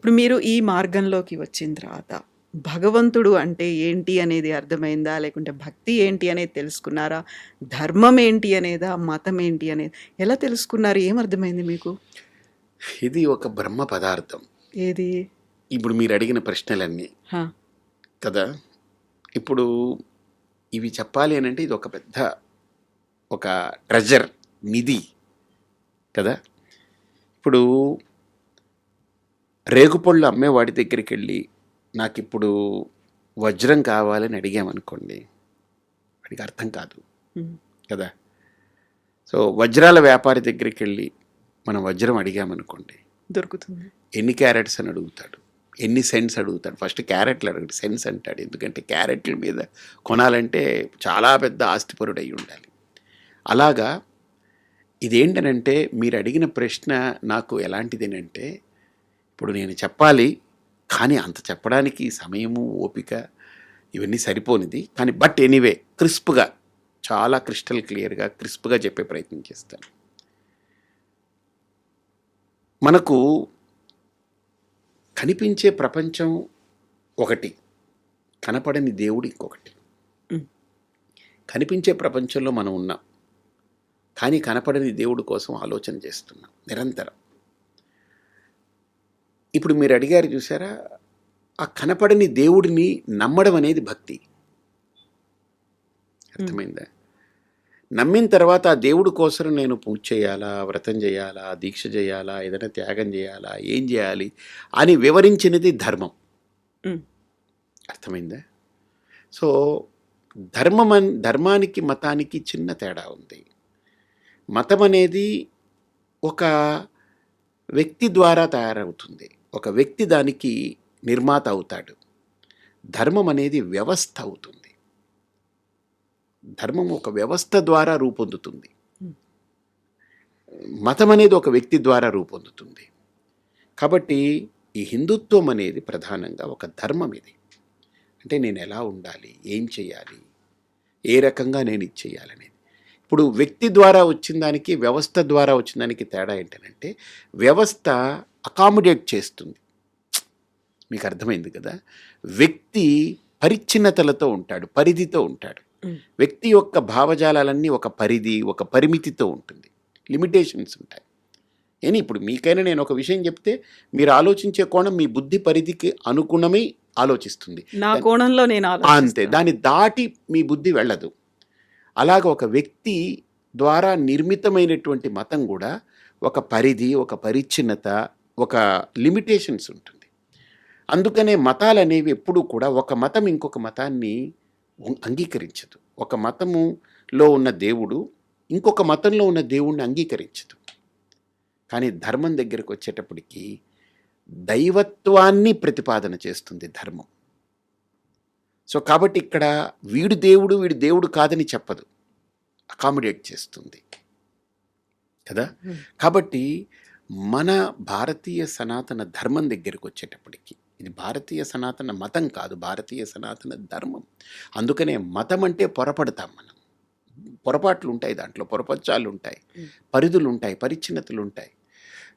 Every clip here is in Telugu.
ఇప్పుడు మీరు ఈ మార్గంలోకి వచ్చిన తర్వాత భగవంతుడు అంటే ఏంటి అనేది అర్థమైందా? లేకుంటే భక్తి ఏంటి అనేది తెలుసుకున్నారా? ధర్మం ఏంటి అనేదా? మతం ఏంటి అనేది ఎలా తెలుసుకున్నారు? ఏమర్థమైంది మీకు? ఇది ఒక బ్రహ్మ పదార్థం. ఏది? ఇప్పుడు మీరు అడిగిన ప్రశ్నలన్నీ హా! కదా. ఇప్పుడు ఇవి చెప్పాలి అని అంటే ఇది ఒక పెద్ద ఒక ట్రెజర్, నిధి కదా. ఇప్పుడు రేగుపళ్ళు అమ్మేవాడి దగ్గరికి వెళ్ళి నాకు ఇప్పుడు వజ్రం కావాలని అడిగామనుకోండి, వాడికి అర్థం కాదు హ్మ్. కదా. సో వజ్రాల వ్యాపారి దగ్గరికి వెళ్ళి మనం వజ్రం అడిగామనుకోండి, దొరుకుతుంది. ఎన్ని క్యారెట్స్ అని అడుగుతాడు, ఎన్ని సెంట్స్ అడుగుతాడు. ఫస్ట్ క్యారెట్లు అడుగుతాడు, సెంట్స్ అంటాడు. ఎందుకంటే క్యారెట్ల మీద కొనాలంటే చాలా పెద్ద ఆస్తిపరుడు అయి ఉండాలి. అలాగా ఇదేంటనంటే మీరు అడిగిన ప్రశ్న నాకు ఎలాంటిదేనంటే, ఇప్పుడు నేను చెప్పాలి కానీ అంత చెప్పడానికి సమయము ఓపిక ఇవన్నీ సరిపోనిది. కానీ బట్ ఎనీవే క్రిస్ప్గా, చాలా క్రిస్టల్ క్లియర్గా క్రిస్ప్గా చెప్పే ప్రయత్నం చేస్తాను. మనకు కనిపించే ప్రపంచం ఒకటి, కనపడని దేవుడు ఇంకొకటి. హ్మ్. కనిపించే ప్రపంచంలో మనం ఉన్నాం, కానీ కనపడని దేవుడి కోసం ఆలోచన చేస్తున్నాం నిరంతరం. ఇప్పుడు మీరు అడిగారు చూసారా, ఆ కనపడని దేవుడిని నమ్మడం అనేది భక్తి. అర్థమైందా? నమ్మిన తర్వాత ఆ దేవుడి కోసం నేను పూజ చేయాలా, వ్రతం చేయాలా, దీక్ష చేయాలా, ఏదైనా త్యాగం చేయాలా, ఏం చేయాలి అని వివరించినది ధర్మం. హ్మ్. అర్థమైందా? సో ధర్మానికి మతానికి చిన్న తేడా ఉంది. మతం అనేది ఒక వ్యక్తి ద్వారా తయారవుతుంది, ఒక వ్యక్తి దానికి నిర్మాత అవుతాడు. ధర్మం అనేది వ్యవస్థ అవుతుంది. ధర్మం ఒక వ్యవస్థ ద్వారా రూపొందుతుంది, మతం అనేది ఒక వ్యక్తి ద్వారా రూపొందుతుంది. కాబట్టి ఈ హిందుత్వం అనేది ప్రధానంగా ఒక ధర్మం. ఇది అంటే నేను ఎలా ఉండాలి, ఏం చేయాలి, ఏ రకంగా నేను ఇది చేయాలనేది. ఇప్పుడు వ్యక్తి ద్వారా వచ్చిన దానికి వ్యవస్థ ద్వారా వచ్చిన దానికి తేడా ఏంటంటే, వ్యవస్థ అకామిడేట్ చేస్తుంది. మీకు అర్థమైంది కదా. వ్యక్తి పరిచ్ఛిన్నతలతో ఉంటాడు, పరిధితో ఉంటాడు. వ్యక్తి యొక్క భావజాలాలన్నీ ఒక పరిధి, ఒక పరిమితితో ఉంటుంది, లిమిటేషన్స్ ఉంటాయి. ఏని ఇప్పుడు మీకైనా నేను ఒక విషయం చెప్తే మీరు ఆలోచించే కోణం మీ బుద్ధి పరిధికి అనుగుణమై ఆలోచిస్తుంది. నా కోణంలో నేను అంతే, ఆలోచిస్తాను. దాన్ని దాటి మీ బుద్ధి వెళ్ళదు. అలాగ ఒక వ్యక్తి ద్వారా నిర్మితమైనటువంటి మతం కూడా ఒక పరిధి, ఒక పరిచ్ఛిన్నత, ఒక లిమిటేషన్స్ ఉంటుంది. అందుకనే మతాలు అనేవి ఎప్పుడూ కూడా ఒక మతం ఇంకొక మతాన్ని అంగీకరించదు. ఒక మతములో ఉన్న దేవుడు ఇంకొక మతంలో ఉన్న దేవుణ్ణి అంగీకరించదు. కానీ ధర్మం దగ్గరకు వచ్చేటప్పటికి దైవత్వాన్ని ప్రతిపాదన చేస్తుంది ధర్మం. సో కాబట్టి ఇక్కడ వీడు దేవుడు కాదని చెప్పదు, అకామిడేట్ చేస్తుంది కదా. కాబట్టి మన భారతీయ సనాతన ధర్మం దగ్గరకు వచ్చేటప్పటికి ఇది భారతీయ సనాతన మతం కాదు, భారతీయ సనాతన ధర్మం. అందుకనే మతం అంటే పొరపడతాం మనం. పొరపాట్లు ఉంటాయి, దాంట్లో పొరపచ్చాలు ఉంటాయి, పరిధులు ఉంటాయి, పరిచ్ఛిన్నతలు ఉంటాయి.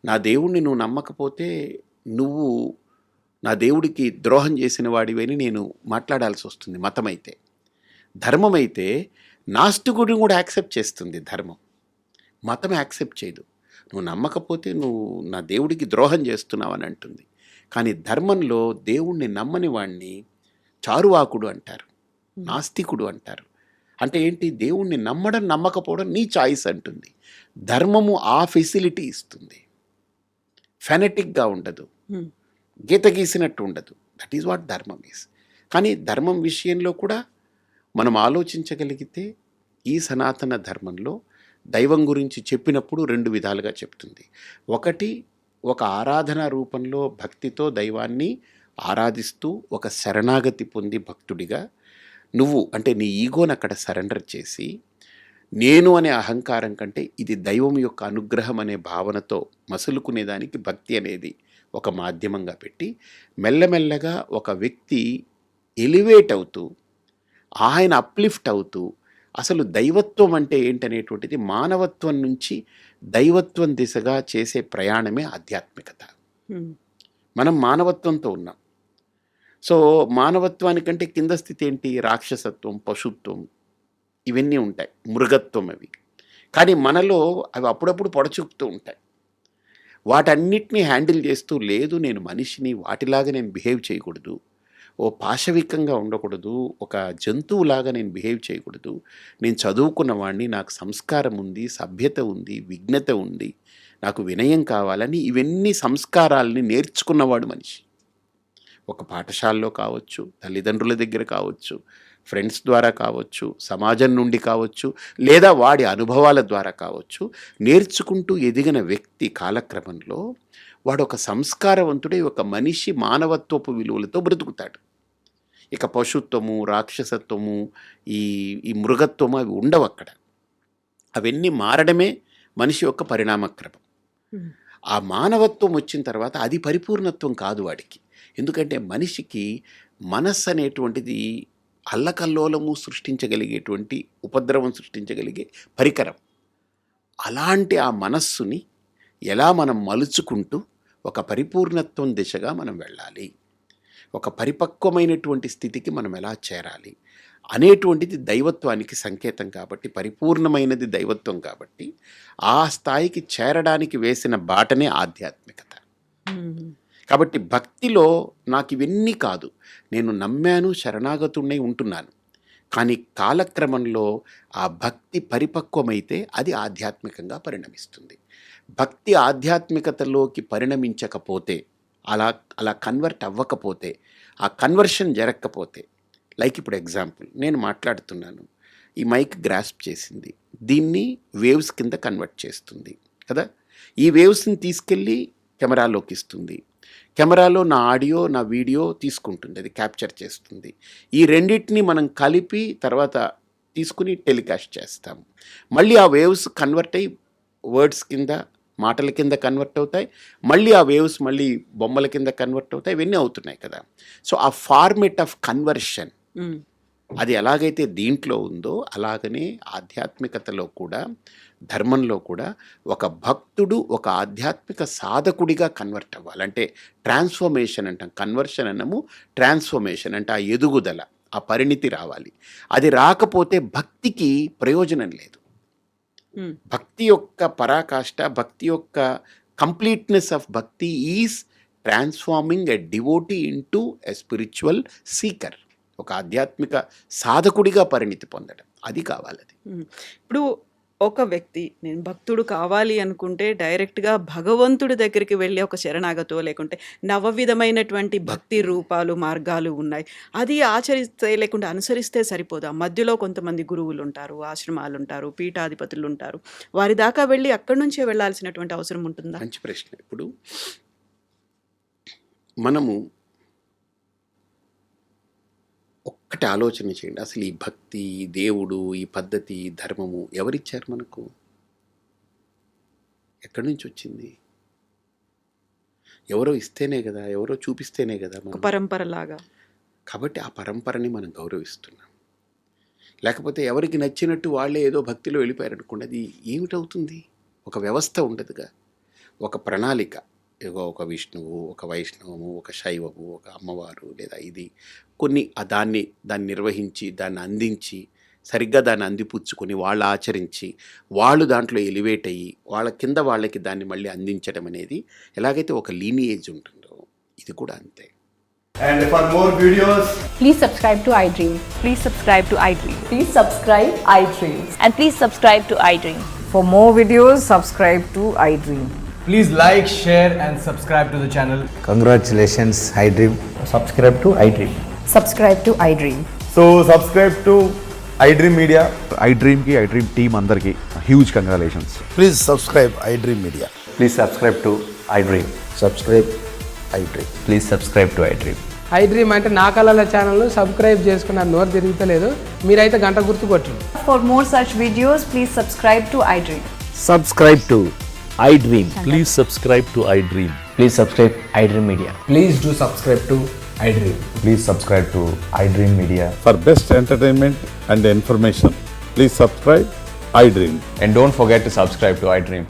నా దేవుణ్ణి నువ్వు నమ్మకపోతే నువ్వు నా దేవుడికి ద్రోహం చేసిన వాడివని నేను మాట్లాడాల్సి వస్తుంది. మతం అయితే, ధర్మం అయితే నాస్తికుడిని కూడా యాక్సెప్ట్ చేస్తుంది ధర్మం, మతం యాక్సెప్ట్ చేయదు. నువ్వు నమ్మకపోతే నువ్వు నా దేవుడికి ద్రోహం చేస్తున్నావు అని అంటుంది. కానీ ధర్మంలో దేవుణ్ణి నమ్మని వాణ్ణి చారువాకుడు అంటారు, నాస్తికుడు అంటారు. అంటే ఏంటి, దేవుణ్ణి నమ్మడం నమ్మకపోవడం నీ చాయిస్ అంటుంది. ధర్మము ఆ ఫెసిలిటీ ఇస్తుంది, ఫెనటిక్గా ఉండదు, గీత గీసినట్టు ఉండదు. దట్ ఈజ్ వాట్ ధర్మం ఈస్. కానీ ధర్మం విషయంలో కూడా మనం ఆలోచించగలిగితే ఈ సనాతన ధర్మంలో దైవం గురించి చెప్పినప్పుడు రెండు విధాలుగా చెప్తుంది. ఒకటి, ఒక ఆరాధన రూపంలో భక్తితో దైవాన్ని ఆరాధిస్తూ ఒక శరణాగతి పొంది భక్తుడిగా నువ్వు అంటే నీ ఈగోని అక్కడ సరెండర్ చేసి, నేను అనే అహంకారం కంటే ఇది దైవం యొక్క అనుగ్రహం అనే భావనతో మసులుకునేదానికి భక్తి అనేది ఒక మాధ్యమంగా పెట్టి మెల్లమెల్లగా ఒక వ్యక్తి ఎలివేట్ అవుతూ, ఆయన అప్లిఫ్ట్ అవుతూ, అసలు దైవత్వం అంటే ఏంటనేటువంటిది మానవత్వం నుంచి దైవత్వం దిశగా చేసే ప్రయాణమే ఆధ్యాత్మికత. మనం మానవత్వంతో ఉన్నాం. సో మానవత్వానికంటే కింద స్థితి ఏంటి? రాక్షసత్వం, పశుత్వం, ఇవన్నీ ఉంటాయి, మృగత్వం అవి. కానీ మనలో అవి అప్పుడప్పుడు పొడచూపుతూ ఉంటాయి. వాటన్నిటిని హ్యాండిల్ చేస్తూ, లేదు నేను మనిషిని, వాటిలాగా నేను బిహేవ్ చేయకూడదు, ఓ పాశవికంగా ఉండకూడదు, ఒక జంతువులాగా నేను బిహేవ్ చేయకూడదు, నేను చదువుకున్నవాడిని, నాకు సంస్కారం ఉంది, సభ్యత ఉంది, విజ్ఞత ఉంది, నాకు వినయం కావాలని ఇవన్నీ సంస్కారాలని నేర్చుకున్నవాడు మనిషి. ఒక పాఠశాలలో కావచ్చు, తల్లిదండ్రుల దగ్గర కావచ్చు, ఫ్రెండ్స్ ద్వారా కావచ్చు, సమాజం నుండి కావచ్చు, లేదా వాడి అనుభవాల ద్వారా కావచ్చు, నేర్చుకుంటూ ఎదిగిన వ్యక్తి కాలక్రమంలో వాడు ఒక సంస్కారవంతుడే, ఒక మనిషి మానవత్వపు విలువలతో బ్రతుకుతాడు. ఇక పశుత్వము, రాక్షసత్వము, ఈ మృగత్వము అవి ఉండవు అక్కడ. అవన్నీ మారడమే మనిషి యొక్క పరిణామక్రమం. ఆ మానవత్వం వచ్చిన తర్వాత అది పరిపూర్ణత్వం కాదు వాడికి. ఎందుకంటే మనిషికి మనస్సు అనేటువంటిది అల్లకల్లోలము సృష్టించగలిగేటువంటి, ఉపద్రవం సృష్టించగలిగే పరికరం. అలాంటి ఆ మనస్సుని ఎలా మనం మలుచుకుంటూ ఒక పరిపూర్ణత్వం దిశగా మనం వెళ్ళాలి, ఒక పరిపక్వమైనటువంటి స్థితికి మనం ఎలా చేరాలి అనేటువంటిది దైవత్వానికి సంకేతం కాబట్టి, పరిపూర్ణమైనది దైవత్వం కాబట్టి, ఆ స్థాయికి చేరడానికి వేసిన బాటనే ఆధ్యాత్మికత. కాబట్టి భక్తిలో నాకు ఇవన్నీ కాదు, నేను నమ్మాను, శరణాగతుడినై ఉంటున్నాను, కానీ కాలక్రమంలో ఆ భక్తి పరిపక్వమైతే అది ఆధ్యాత్మికంగా పరిణమిస్తుంది. భక్తి ఆధ్యాత్మికతలోకి పరిణమించకపోతే, అలా కన్వర్ట్ అవ్వకపోతే, ఆ కన్వర్షన్ జరగకపోతే, లైక్ ఇప్పుడు ఎగ్జాంపుల్, నేను మాట్లాడుతున్నాను, ఈ మైక్ గ్రాస్ప్ చేసింది, దీన్ని వేవ్స్ కింద కన్వర్ట్ చేస్తుంది కదా, ఈ వేవ్స్ని తీసుకెళ్ళి కెమెరాలోకి ఇస్తుంది, కెమెరాలో నా ఆడియో, నా వీడియో తీసుకుంటుంది, అది క్యాప్చర్ చేస్తుంది. ఈ రెండింటిని మనం కలిపి తర్వాత తీసుకుని టెలికాస్ట్ చేస్తాము. మళ్ళీ ఆ వేవ్స్ కన్వర్ట్ అయ్యి వర్డ్స్ కింద, మాటల కింద కన్వర్ట్ అవుతాయి, మళ్ళీ ఆ వేవ్స్ మళ్ళీ బొమ్మల కింద కన్వర్ట్ అవుతాయి, ఇవన్నీ అవుతున్నాయి కదా. సో ఆ ఫార్మేట్ ఆఫ్ కన్వర్షన్ అది ఎలాగైతే దీంట్లో ఉందో, అలాగనే ఆధ్యాత్మికతలో కూడా, ధర్మంలో కూడా ఒక భక్తుడు ఒక ఆధ్యాత్మిక సాధకుడిగా కన్వర్ట్ అవ్వాలి. అంటే ట్రాన్స్ఫర్మేషన్ అంటాం, కన్వర్షన్ అన్నము, ట్రాన్స్ఫర్మేషన్ అంటే ఆ ఎదుగుదల, ఆ పరిణితి రావాలి. అది రాకపోతే భక్తికి ప్రయోజనం లేదు. భక్తి యొక్క పరాకాష్ట, భక్తి యొక్క కంప్లీట్నెస్ ఆఫ్ భక్తి is transforming a devotee into a spiritual seeker, ఒక ఆధ్యాత్మిక సాధకుడిగా పరిణితి పొందడం, అది కావాలి. ఇప్పుడు ఒక వ్యక్తి నేను భక్తుడు కావాలి అనుకుంటే డైరెక్ట్గా భగవంతుడి దగ్గరికి వెళ్ళి ఒక శరణాగతో, లేకుంటే నవవిధమైనటువంటి భక్తి రూపాలు, మార్గాలు ఉన్నాయి, అది ఆచరిస్తే లేకుంటే అనుసరిస్తే సరిపోదా? మధ్యలో కొంతమంది గురువులు ఉంటారు, ఆశ్రమాలు ఉంటారు, పీఠాధిపతులు ఉంటారు, వారి దాకా వెళ్ళి అక్కడి నుంచే వెళ్ళాల్సినటువంటి అవసరం ఉంటుందా? మంచి ప్రశ్న. ఇప్పుడు మనము ఒక్కటి ఆలోచన చేయండి, అసలు ఈ భక్తి, దేవుడు, ఈ పద్ధతి, ధర్మము ఎవరిచ్చారు మనకు? ఎక్కడి నుంచి వచ్చింది? ఎవరో ఇస్తేనే కదా, ఎవరో చూపిస్తేనే కదా, పరంపరలాగా. కాబట్టి ఆ పరంపరని మనం గౌరవిస్తున్నాం. లేకపోతే ఎవరికి నచ్చినట్టు వాళ్ళే ఏదో భక్తిలో వెళ్ళిపోయారనుకోండి, అది ఏమిటవుతుంది? ఒక వ్యవస్థ ఉండదుగా, ఒక ప్రణాళిక, ఒక విష్ణువు, ఒక వైష్ణవము, ఒక శైవము, ఒక అమ్మవారు, లేదా ఇది కొన్ని దాన్ని నిర్వహించి, దాన్ని అందించి, సరిగ్గా దాన్ని అందిపుచ్చుకొని, వాళ్ళు ఆచరించి, వాళ్ళు దాంట్లో ఎలివేట్ అయ్యి, వాళ్ళ కింద వాళ్ళకి దాన్ని మళ్ళీ అందించడం అనేది ఎలాగైతే ఒక లీనియేజ్ ఉంటుందో, ఇది కూడా అంతే. And for more videos, please subscribe to iDream. Please subscribe to iDream. Please subscribe iDream. And please subscribe to iDream. For more videos, subscribe to iDream. please like, share and subscribe to the channel. Congratulations, iDream. Subscribe to iDream. Subscribe to iDream. So subscribe to iDream Media. iDream ki iDream team andarki huge congratulations. Please subscribe iDream Media. Please subscribe to iDream. Subscribe iDream. Please subscribe to iDream. iDream అంటే నా కళల ఛానల్ సబ్స్క్రైబ్ చేసుకున్న నోరు తిరుగుతలేదు, మీరైతే గంట గుర్తు కొట్టండి. For more such videos, please subscribe to iDream. Subscribe to iDream. Please subscribe to iDream. Please subscribe iDream Media. Please do subscribe to iDream. Please subscribe to iDream Media. For best entertainment and information, please subscribe iDream. And don't forget to subscribe to iDream.